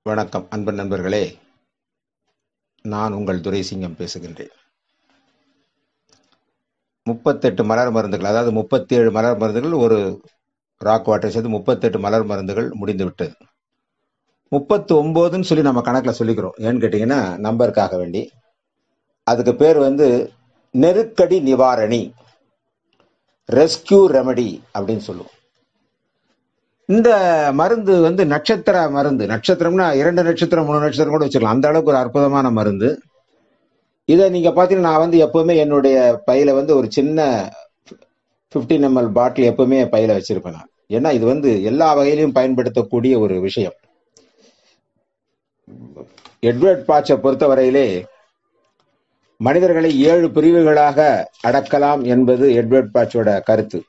வணக்கம் அன்பு நண்பர்களே, நான் உங்கள் துரைசிங்கம் பேசுகின்றேன். 38 மலர் மருந்துகள், அதாவது 37 மலர் மருந்துகள், ஒரு ராக் வாட்டர் சேர்த்து 38 மலர் மருந்துகள் முடிந்து விட்டது. 39ன்னு சொல்லி நம்ம கணக்குல சொல்லிக்கிறோம். ஏன்னு கேட்டீங்கன்னா நம்பருக்காக வேண்டி. அதுக்கு பேர் நெருக்கடி நிவாரணி, ரெஸ்கியூ ரெமடி அப்படின்னு சொல்லுவோம். இந்த மருந்து நட்சத்திர மருந்து. நட்சத்திரம்னா 2 நட்சத்திரம் 3 நட்சத்திரம் கூட வச்சுக்கலாம். அந்த அளவுக்கு ஒரு அற்புதமான மருந்து. இதை நீங்க பாத்தீங்கன்னா, நான் எப்பவுமே என்னுடைய பையில ஒரு சின்ன 15 ml பாட்டில் எப்பவுமே பையில வச்சிருப்பேன் நான். ஏன்னா இது எல்லா வகையிலும் பயன்படுத்தக்கூடிய ஒரு விஷயம். எட்வர்ட் பாட்சை பொறுத்தவரையிலே மனிதர்களை 7 பிரிவுகளாக அடக்கலாம் என்பது எட்வர்ட் பாட்சோட கருத்து.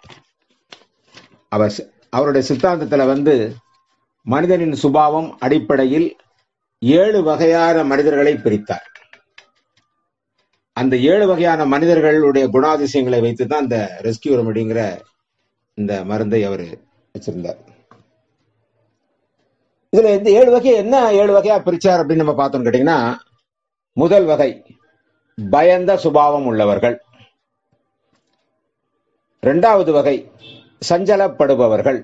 அவருடைய சித்தாந்தத்துல மனிதனின் சுபாவம் அடிப்படையில் 7 வகையான மனிதர்களை பிரித்தார். அந்த 7 வகையான மனிதர்களுடைய குணாதிசயங்களை வைத்து தான் இந்த ரெஸ்கியூ ரெமடிங்கிற இந்த மருந்தை அவர் வச்சிருந்தார். இதுல இந்த 7 வகை என்ன 7 வகையா பிரிச்சார் அப்படின்னு நம்ம பார்த்தோம்னு கேட்டீங்கன்னா, முதல் வகை பயந்த சுபாவம் உள்ளவர்கள். 2வது வகை சஞ்சலப்படுபவர்கள்.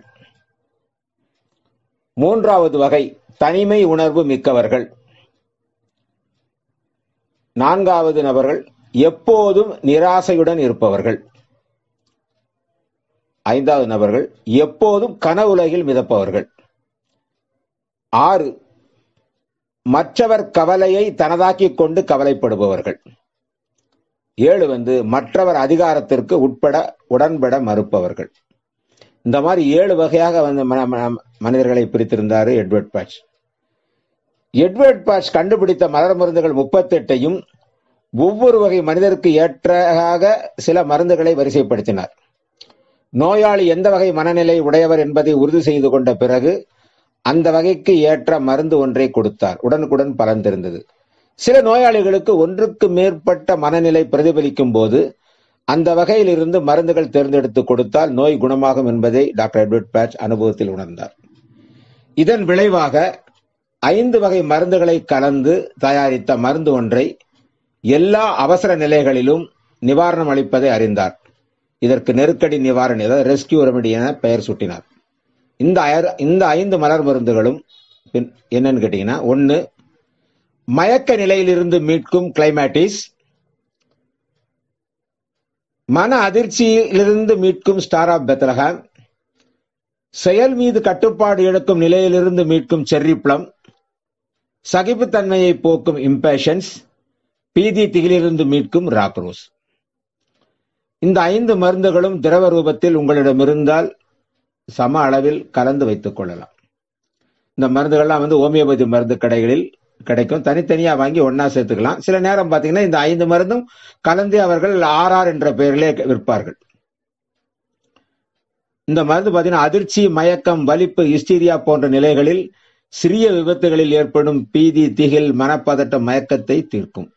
3வது வகை தனிமை உணர்வு மிக்கவர்கள். 4வது நபர்கள் எப்போதும் நிராசையுடன் இருப்பவர்கள். 5வது நபர்கள் எப்போதும் கனவுலகில் மிதப்பவர்கள். 6 மற்றவர் கவலையை தனதாக்கிக் கொண்டு கவலைப்படுபவர்கள். 7 மற்றவர் அதிகாரத்திற்கு உடன்பட மறுப்பவர்கள். இந்த மாதிரி 7 வகையாக மனிதர்களை பிரித்திருந்தாரு எட்வர்ட் பாட்ச். எட்வர்ட் பாட்ச் கண்டுபிடித்த மலர் மருந்துகள் 38ஐயும் ஒவ்வொரு வகை மனிதருக்கு ஏற்றாக சில மருந்துகளை வரிசைப்படுத்தினார். நோயாளி எந்த வகை மனநிலை உடையவர் என்பதை உறுதி செய்து கொண்ட பிறகு அந்த வகைக்கு ஏற்ற மருந்து ஒன்றை கொடுத்தார். உடனுக்குடன் பலன் தெரிந்தது. சில நோயாளிகளுக்கு ஒன்றுக்கு மேற்பட்ட மனநிலை பிரதிபலிக்கும் போது அந்த வகையில் இருந்து மருந்துகள் தேர்ந்தெடுத்து கொடுத்தால் நோய் குணமாகும் என்பதை டாக்டர் எட்வர்ட் பாட்ச் அனுபவத்தில் உணர்ந்தார். இதன் விளைவாக 5 வகை மருந்துகளை கலந்து தயாரித்த மருந்து ஒன்றை எல்லா அவசர நிலைகளிலும் நிவாரணம் அளிப்பதை அறிந்தார். இதற்கு நெருக்கடி நிவாரணி, அதாவது ரெஸ்கியூ ரெமடி என பெயர் சூட்டினார். இந்த 5 மலர் மருந்துகளும் என்னன்னு கேட்டீங்கன்னா, 1 மயக்க நிலையிலிருந்து மீட்கும் கிளைமேட்டிஸ், மன அதிர்ச்சியிலிருந்து மீட்கும் ஸ்டார் ஆஃப் பெத்லஹேம், செயல் மீது கட்டுப்பாடு இழக்கும் நிலையிலிருந்து மீட்கும் செர்ரி பிளம், சகிப்புத்தன்மையை போக்கும் இம்பேஷன்ஸ், பீதி திகிலிருந்து மீட்கும் ராக் ரோஸ். இந்த 5 மருந்துகளும் திரவ ரூபத்தில் உங்களிடம் இருந்தால் சம அளவில் கலந்து வைத்துக் கொள்ளலாம். இந்த மருந்துகள்லாம் ஹோமியோபதி மருந்து கடைகளில் கிடைக்கும். தனித்தனியா வாங்கி ஒன்னா சேர்த்துக்கலாம். சில நேரம் பாத்தீங்கன்னா இந்த 5 மருந்தும் கலந்து அவர்கள் RR என்ற பெயரிலே விற்பார்கள். இந்த மருந்து பாத்தீங்கன்னா அதிர்ச்சி, மயக்கம், வலிப்பு, ஹிஸ்டீரியா போன்ற நிலைகளில் சிறிய விபத்துகளில் ஏற்படும் பீதி, திகில், மனப்பதட்ட, மயக்கத்தை தீர்க்கும்.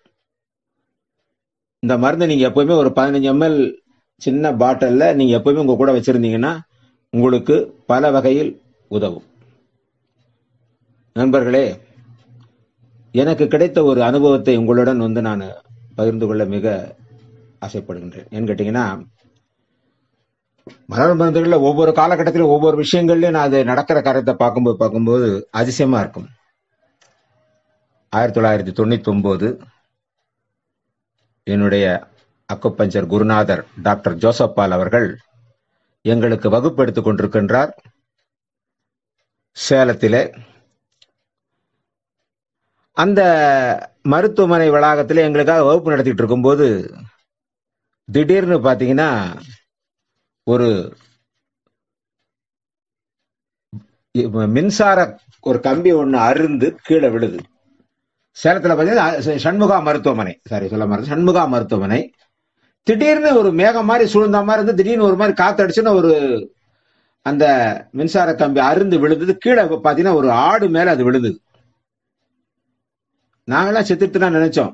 இந்த மருந்து நீங்க எப்பவுமே ஒரு 15 ml சின்ன பாட்டில்ல நீங்க எப்பவுமே உங்க கூட வச்சிருந்தீங்கன்னா உங்களுக்கு பல வகையில் உதவும். நண்பர்களே, எனக்கு கிடைத்த ஒரு அனுபவத்தை உங்களுடன் நான் பகிர்ந்து கொள்ள மிக ஆசைப்படுகின்றேன். ஏன்னு கேட்டீங்கன்னா, மலர் மருந்துகள்ல ஒவ்வொரு காலகட்டத்திலும் ஒவ்வொரு விஷயங்கள்லயும் நான் அது நடக்கிற காரியத்தை பார்க்கும்போது அதிசயமா இருக்கும். 1999 என்னுடைய அக்குபஞ்சர் குருநாதர் டாக்டர் ஜோசப் பால் அவர்கள் எங்களுக்கு வகுப்பு எடுத்துக் கொண்டிருக்கின்றார் சேலத்திலே. அந்த மருத்துவமனை வளாகத்தில் எங்களுக்காக வகுப்பு நடத்திட்டு இருக்கும்போது திடீர்னு பாத்தீங்கன்னா ஒரு மின்சார ஒரு கம்பி ஒண்ணு அருந்து கீழே விழுது. சேலத்துல பாத்தீங்கன்னா சண்முகா மருத்துவமனை, சண்முகா மருத்துவமனை. திடீர்னு ஒரு மேகம் மாதிரி சூழ்ந்த மாதிரி இருந்து திடீர்னு ஒரு மாதிரி காத்தடிச்சுன்னு ஒரு அந்த மின்சார கம்பி அருந்து விழுந்தது. கீழே பாத்தீங்கன்னா ஒரு ஆடு மேல அது விழுந்தது. நாங்கெல்லாம் செத்துட்டு தான் நினைச்சோம்.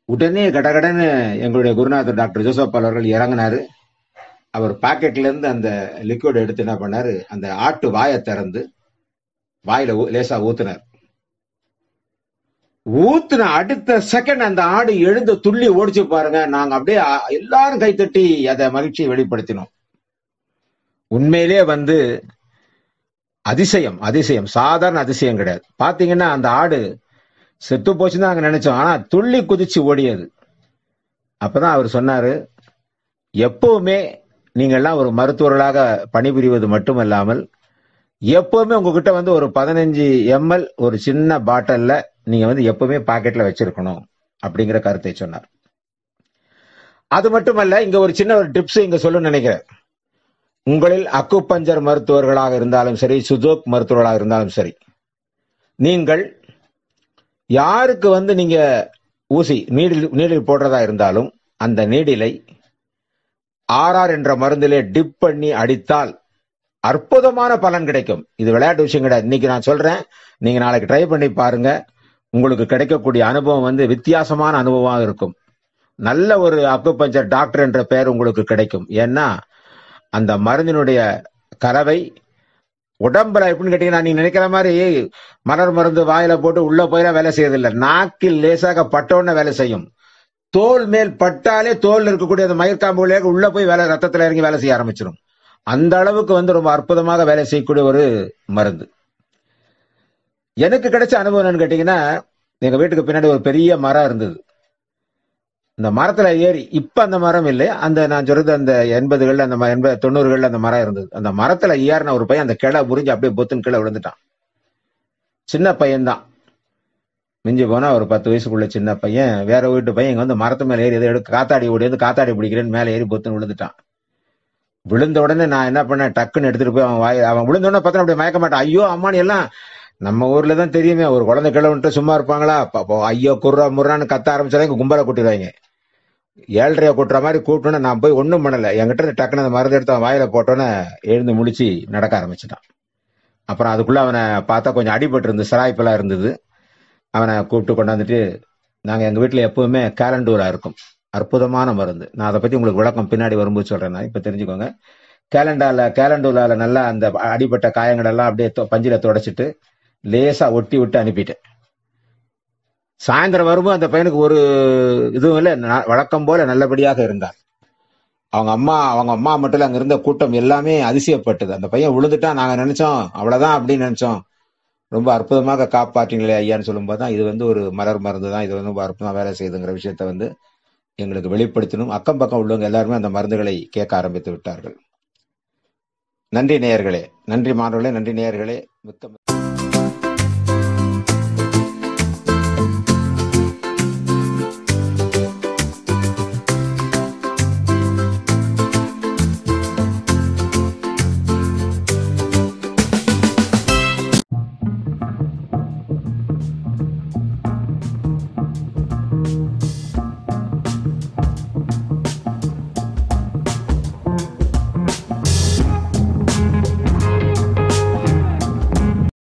உடனே கடகடன்னு எங்களுடைய குருநாதர் டாக்டர் ஜோசப் பால் அவர்கள் இறங்கினாரு. அவர் பாக்கெட்ல இருந்து அந்த லிக்விட் எடுத்து என்ன பண்ணாரு, அந்த ஆட்டு வாயை திறந்து வாயில லேசா ஊத்துனார். ஊத்துன அடுத்த செகண்ட் அந்த ஆடு எழுந்து துள்ளி ஓடிச்சு பாருங்க. நாங்க அப்படியே எல்லாரும் கைத்தட்டி அதை மகிழ்ச்சியை வெளிப்படுத்தினோம். உண்மையிலே வந்து அதிசயம், அதிசயம், சாதாரண அதிசயம் கிடையாது. பாத்தீங்கன்னா அந்த ஆடு செத்து போச்சுன்னு நாங்க நினைச்சோம். ஆனா துள்ளி குதிச்சு ஓடியது. அப்பதான் அவர் சொன்னாரு, எப்பவுமே நீங்க எல்லாம் ஒரு மருத்துவர்களாக பணிபுரிவது மட்டுமல்லாமல், எப்பவுமே உங்ககிட்ட வந்து ஒரு 15 ml ஒரு சின்ன பாட்டில்ல நீங்க வந்து எப்பவுமே பாக்கெட்ல வச்சிருக்கணும் அப்படிங்கிற கருத்தை சொன்னார். அது மட்டுமல்ல, இங்க ஒரு சின்ன ஒரு டிப்ஸ் இங்க சொல்லணும்னு நினைக்கிறேன். உங்களில் அக்குபஞ்சர் மருத்துவர்களாக இருந்தாலும் சரி, சுஜோக் மருத்துவர்களாக இருந்தாலும் சரி, நீங்கள் யாருக்கு வந்து நீங்க ஊசி நீடில் போடுறதா இருந்தாலும் அந்த நீடிலை RR என்ற மருந்திலே டிப் பண்ணி அடித்தால் அற்புதமான பலன் கிடைக்கும். இது விளையாட்டு விஷயம் கிடையாது. இன்னைக்கு நான் சொல்றேன், நீங்க நாளைக்கு ட்ரை பண்ணி பாருங்க. உங்களுக்கு கிடைக்கக்கூடிய அனுபவம் வந்து வித்தியாசமான அனுபவமாக இருக்கும். நல்ல ஒரு அக்குபஞ்சர் டாக்டர் என்ற பெயர் உங்களுக்கு கிடைக்கும். ஏன்னா அந்த மருந்தினுடைய கலவை உடம்புல எப்படின்னு கேட்டீங்கன்னா, நீங்க நினைக்கிற மாதிரி மலர் மருந்து வாயில போட்டு உள்ள போயெல்லாம் வேலை செய்யறதில்லை. நாக்கில் லேசாக பட்டோன்னு வேலை செய்யும். தோல் மேல் பட்டாலே தோல் இருக்கக்கூடிய அந்த மயிர்காம்புகளே உள்ள போய் வேலை ரத்தத்துல இறங்கி வேலை செய்ய ஆரம்பிச்சிடும். அந்த அளவுக்கு வந்து ரொம்ப அற்புதமாக வேலை செய்யக்கூடிய ஒரு மருந்து. எனக்கு கிடைச்ச அனுபவம் என்னன்னு கேட்டீங்கன்னா, எங்க வீட்டுக்கு பின்னாடி ஒரு பெரிய மரம் இருந்தது. இந்த மரத்துல ஏறி, இப்ப அந்த மரம் இல்லை, அந்த நான் சொல்றது அந்த 80கள் அந்த 90கள் அந்த மரம் இருந்தது. அந்த மரத்துல ஏறின ஒரு பையன் அந்த கிளை முறிஞ்சு அப்படியே பொத்துன்னு கீழே விழுந்துட்டான். சின்ன பையன்தான், மிஞ்சி போனா ஒரு 10 வயசுக்குள்ள சின்ன பையன். வேற வீட்டு பையன் இங்க வந்து மரத்து மேல ஏறி எதோ காத்தாடி ஓடியது, காத்தாடி பிடிக்கிறேன்னு மேல ஏறி பொத்துன்னு விழுந்துட்டான். விழுந்த உடனே நான் என்ன பண்ணேன், டக்குன்னு எடுத்துட்டு போய் அவன் விழுந்த உடனே பார்த்தா அப்படியே மயக்க மாட்டான். ஐயோ அம்மானு எல்லாம் நம்ம ஊர்ல தான் தெரியுமே, ஒரு குழந்தை கிழவன்ட்டு சும்மா இருப்பாங்களா? ஐயோ குர்ரா முர்ரான்னு கத்த ஆரம்பிச்சாதான் இங்க கும்பலை கூட்டிடுவாங்க. 7:30 கூட்டுற மாதிரி கூட்டணும்னு நான் போய் ஒண்ணும் பண்ணல. என்கிட்ட இருந்து டக்குன்னு அந்த மருந்து எடுத்து அவன் வாயில போட்டோன்னே எழுந்து முழிச்சு நடக்க ஆரம்பிச்சுட்டான். அப்புறம் அதுக்குள்ள அவனை பார்த்தா கொஞ்சம் அடிபட்டு இருந்து சிராய்ப்பெல்லாம் இருந்தது. அவனை கூப்பிட்டு கொண்டாந்துட்டு, நாங்க எங்க வீட்டுல எப்பவுமே கேலண்டூலா இருக்கும், அற்புதமான மருந்து. நான் அதை பத்தி உங்களுக்கு விளக்கம் பின்னாடி வரும்போது சொல்றேன். நான் இப்ப தெரிஞ்சுக்கோங்க. கேலண்டூலால நல்லா அந்த அடிபட்ட காயங்கள் எல்லாம் அப்படியே பஞ்சில தொடச்சிட்டு லேசா ஒட்டி விட்டு அனுப்பிட்டேன். சாயந்தரம் வரும்போது அந்த பையனுக்கு ஒரு இதுவும் இல்லை, வழக்கம் போல நல்லபடியாக இருந்தார். அவங்க அம்மா மட்டும் இல்ல, அங்க இருந்த கூட்டம் எல்லாமே அதிசயப்பட்டது. அந்த பையன் விழுந்துட்டான், நாங்க நினைச்சோம் அவ்வளவுதான் அப்படின்னு நினைச்சோம். ரொம்ப அற்புதமாக காப்பாற்றிங்களே ஐயான்னு சொல்லும்போது தான் இது வந்து ஒரு மலர் மருந்து தான், இது வந்து ரொம்ப அற்புதமா வேலை செய்யுதுங்கிற விஷயத்த வந்து எங்களுக்கு வெளிப்படுத்தணும். அக்கம் பக்கம் உள்ளவங்க எல்லாருமே அந்த மருந்துகளை கேட்க ஆரம்பித்து விட்டார்கள். நன்றி நேயர்களே, நன்றி மாணவர்களே, நன்றி நேயர்களே. மிக்க